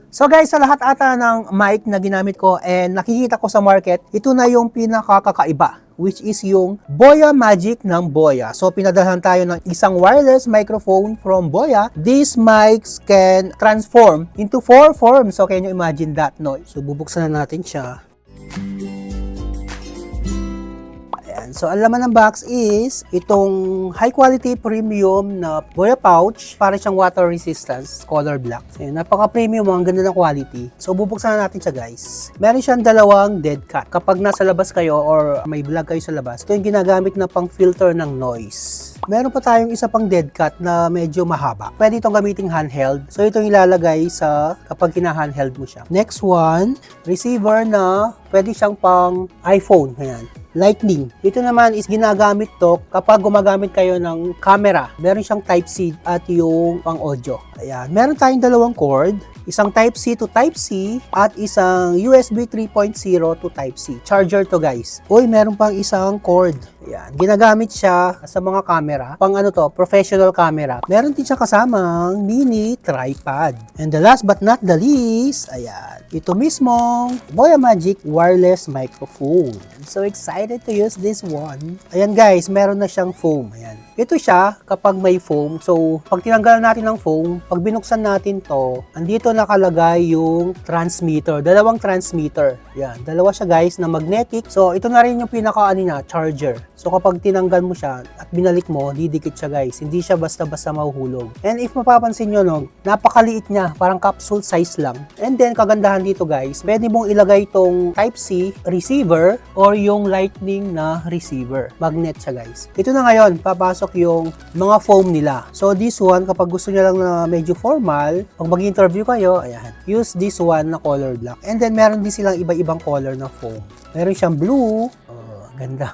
So guys, sa lahat ata ng mic na ginamit ko and nakikita ko sa market, ito na yung pinakakakaiba, which is yung Boya Magic ng Boya. So pinadalhan tayo ng isang wireless microphone from Boya. These mics can transform into 4 forms. So can you imagine that, no? So bubuksan na natin siya. So, ang laman ng box is itong high quality premium na Boya pouch para siyang water resistance, color black. So, napaka-premium, ang ganda ng quality. So, bubuksan na natin siya guys. Meron siyang dalawang dead cat. Kapag nasa labas kayo or may vlog kayo sa labas, ito yung ginagamit na pang filter ng noise. Meron pa tayong isa pang dead cat na medyo mahaba. Pwede itong gamiting handheld. So, itong ilalagay sa kapag kina-handheld mo siya. Next one, receiver na pwede siyang pang iPhone. Ayan. Lightning. Ito naman is ginagamit to kapag gumagamit kayo ng camera. Meron siyang Type-C at yung pang audio. Ayan. Meron tayong dalawang cord. Isang Type-C to Type-C at isang USB 3.0 to Type-C. Charger to guys. Uy, meron pang isang cord. Ayan. Ginagamit siya sa mga camera. Pang ano to, professional camera. Meron din siya kasamang mini tripod. And the last but not the least, ayan. Ito mismong Boya Magic wireless microphone. I'm so excited to use this one. Ayan guys, meron na siyang foam. Ayan. Ito siya kapag may foam. So, pag tinanggalan natin ng foam, pag binuksan natin to, andito nakalagay yung transmitter. Dalawang transmitter. Yan. Dalawa siya guys na magnetic. So, ito na rin yung charger. So, kapag tinanggal mo siya at binalik mo, didikit siya guys. Hindi siya basta-basta mahuhulog. And if mapapansin nyo, no, napakaliit niya. Parang capsule size lang. And then, kagandahan dito guys, pwede mong ilagay itong Type-C receiver or yung lightning na receiver. Magnet siya guys. Ito na ngayon, papasok yung mga foam nila. So, this one, kapag gusto nyo lang na medyo formal, pag mag-interview kayo, ayan, use this one na color black. And then, meron din silang iba-ibang color na foam. Meron siyang blue. Ganda.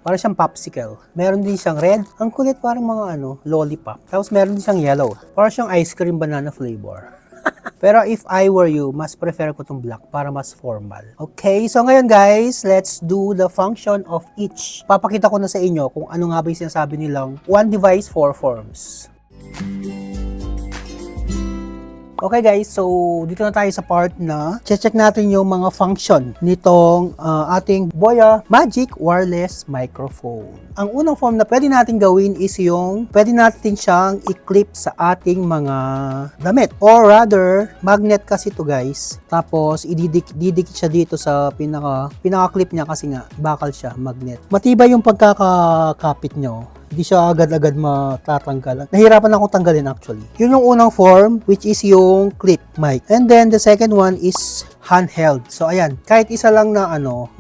Parang siyang popsicle. Meron din siyang red. Ang kulit parang mga lollipop. Tapos meron din siyang yellow. Parang siyang ice cream banana flavor. Pero if I were you, mas prefer ko itong black para mas formal. Okay, so ngayon guys, let's do the function of each. Papakita ko na sa inyo kung ano nga ba yung sinasabi nilang one device, 4 forms. Okay guys, so dito na tayo sa part na check natin yung mga function nitong ating Boya Magic wireless microphone. Ang unang form na pwede natin gawin is yung pwede natin siyang i-clip sa ating mga damit. Or rather, magnet kasi to guys. Tapos didikit siya dito sa pinaka-clip niya kasi nga bakal siya, magnet. Matibay yung pagkakakapit nyo. Hindi siya agad-agad matatanggal. Nahirapan akong tanggalin actually. Yun yung unang form, which is yung clip mic. And then the second one is handheld. So ayan, kahit isa lang na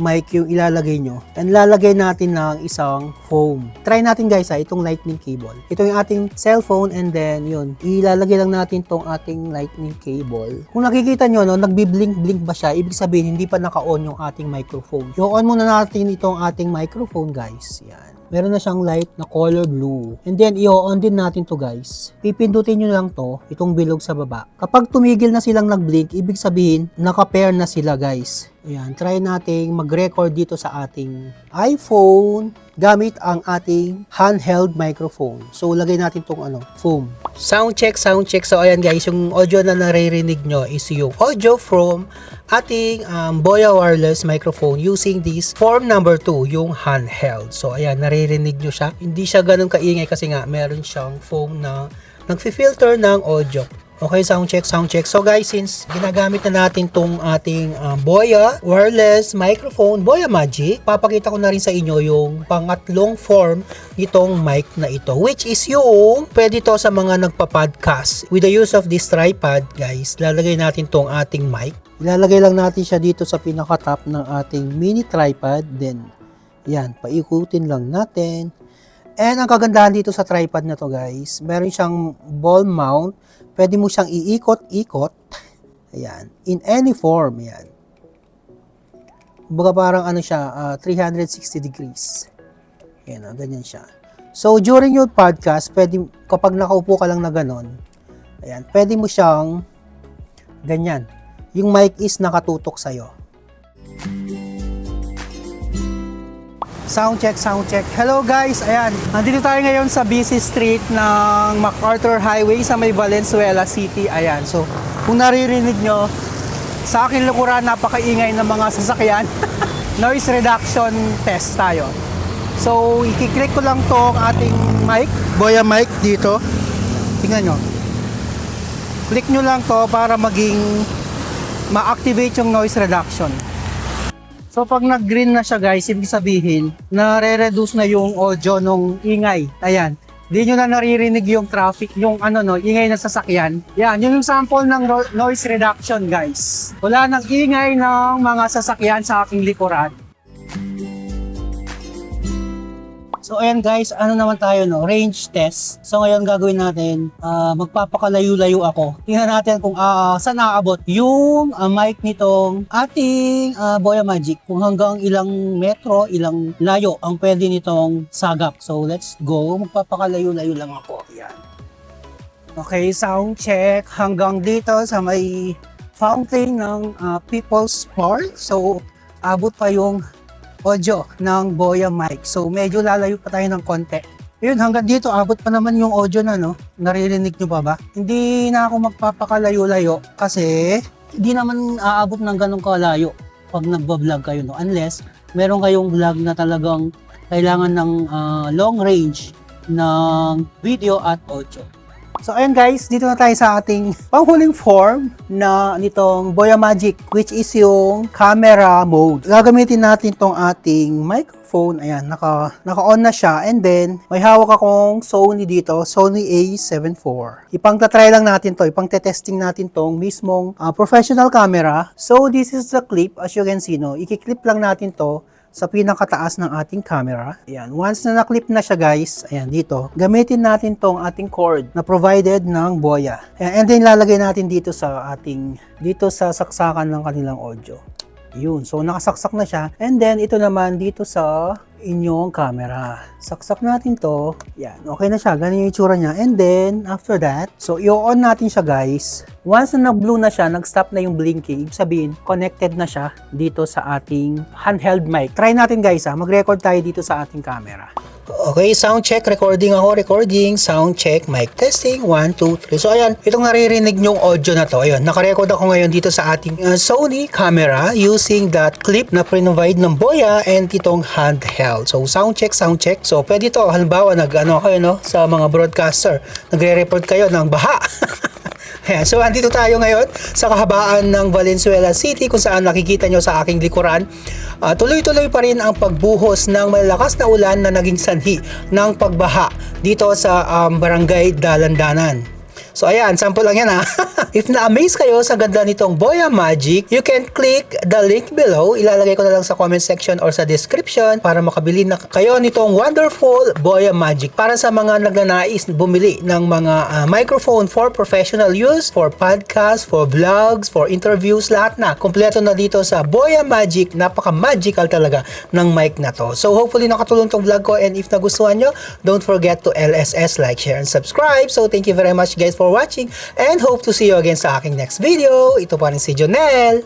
mic yung ilalagay nyo. And lalagay natin ng isang foam. Try natin guys itong lightning cable. Ito yung ating cellphone and then yun, ilalagay lang natin tong ating lightning cable. Kung nakikita nyo, nagbi-blink-blink ba siya? Ibig sabihin, hindi pa naka-on yung ating microphone. I-on muna natin itong ating microphone guys. Yan. Meron na siyang light na color blue. And then, i-on din natin to guys. Pipindutin nyo lang to, itong bilog sa baba. Kapag tumigil na silang nag-blink, ibig sabihin, naka-pair na sila guys. Ayan, try nating mag-record dito sa ating iPhone gamit ang ating handheld microphone. So, lagay natin tong foam. Sound check. So, ayan guys, yung audio na naririnig nyo is yung audio from ating Boya wireless microphone using this form number 2, yung handheld. So, ayan, naririnig nyo siya. Hindi siya ganun kaingay kasi nga meron siyang foam na nagfi-filter ng audio. Okay, sound check. So guys, since ginagamit na natin tong ating Boya wireless microphone, Boya Magic, papakita ko na rin sa inyo yung pangatlong form nitong mic na ito, which is yung pwede to sa mga nagpa-podcast. With the use of this tripod, guys, lalagay natin tong ating mic. Ilalagay lang natin siya dito sa pinaka-top ng ating mini tripod. Then, yan, paikutin lang natin. And ang kagandahan dito sa tripod na to guys, meron siyang ball mount. Pwede mo siyang iikot-ikot. Ayan. In any form. Ayan. Baga parang siya, 360 degrees. Ayan, ganyan siya. So, during your podcast, kapag nakaupo ka lang na ganon, ayan, pwede mo siyang ganyan. Yung mic is nakatutok sa'yo. Sound check. Hello guys, ayan. Nandito tayo ngayon sa busy street ng MacArthur Highway sa may Valenzuela City. Ayan, so Kung naririnig nyo, sa akin likuran napakaingay ng mga sasakyan. Noise reduction test tayo. So, i-click ko lang tong ating mic, Boya mic dito. Tingnan nyo. Click nyo lang to para maging ma-activate yung noise reduction. So pag nag-green na siya guys, ibig sabihin, nare-reduce na yung audio nung ingay. Ayan. Hindi nyo na naririnig yung traffic, yung ingay ng sasakyan. Yan, yun yung sample ng noise reduction guys. Wala nang ingay ng mga sasakyan sa aking likuran. So ayan guys, naman tayo range test. So ngayon gagawin natin, magpapakalayo-layo ako. Tingnan natin kung saan naaabot yung mic nitong ating Boya Magic. Kung hanggang ilang metro, ilang layo ang pwede nitong sagap. So let's go, magpapakalayo-layo lang ako. Ayan. Okay, sound check hanggang dito sa may fountain ng People's Park. So abot pa yung audio ng Boya mic. So medyo lalayo pa tayo ng konti. Yun, hanggang dito abot pa naman yung audio na Naririnig nyo pa ba? Hindi na ako magpapakalayo-layo kasi hindi naman aabot ng ganong kalayo pag nagbablog kayo unless meron kayong vlog na talagang kailangan ng long range ng video at audio. So ayun guys, dito na tayo sa ating panghuling form na nitong Boya Magic, which is yung camera mode. Gagamitin natin tong ating microphone. Ayan, naka-on na siya. And then, may hawak akong Sony dito, Sony A7 IV. Ipang-tatry lang natin to, ipang-testing natin tong mismong professional camera. So this is the clip, as you can see, i-clip lang natin to sa pinakataas ng ating camera. Ayan. Once na na-clip na siya guys, ayan dito, gamitin natin tong ating cord na provided ng Boya. Ayan. And then lalagay natin dito sa saksakan ng kanilang audio. Yun. So nakasaksak na siya. And then ito naman dito sa inyong camera. Saksak natin to. Yan. Okay na siya. Ganyan yung itsura niya. And then after that, so i-on natin siya guys. Once na nag-blue na siya, nag-stop na yung blinking, ibig sabihin, connected na siya dito sa ating handheld mic. Try natin guys mag-record tayo dito sa ating camera. Okay, sound check, recording, sound check, mic testing, 1, 2, 3. So ayan, itong naririnig nyong audio na to, ayun, nakarecord ako ngayon dito sa ating Sony camera using that clip na provide ng Boya and itong handheld. So sound check. So pwede to, halimbawa kayo sa mga broadcaster, nagre-report kayo ng baha. Ayan, so andito tayo ngayon sa kahabaan ng Valenzuela City kung saan nakikita nyo sa aking likuran. Tuloy-tuloy pa rin ang pagbuhos ng malalakas na ulan na naging sanhi ng pagbaha dito sa Barangay Dalandanan. So ayan, sample lang yan If na-amaze kayo sa ganda nitong Boya Magic, you can click the link below. Ilalagay ko na lang sa comment section or sa description para makabili na kayo nitong wonderful Boya Magic. Para sa mga nagnanais bumili ng mga microphone for professional use, for podcast, for vlogs, for interviews, lahat na. Kompleto na dito sa Boya Magic. Napaka-magical talaga ng mic na to. So hopefully nakatulong tong vlog ko, and if nagustuhan nyo, don't forget to LSS, like, share, and subscribe. So thank you very much guys for watching and hope to see you again sa aking next video. Ito pa rin si Jonel.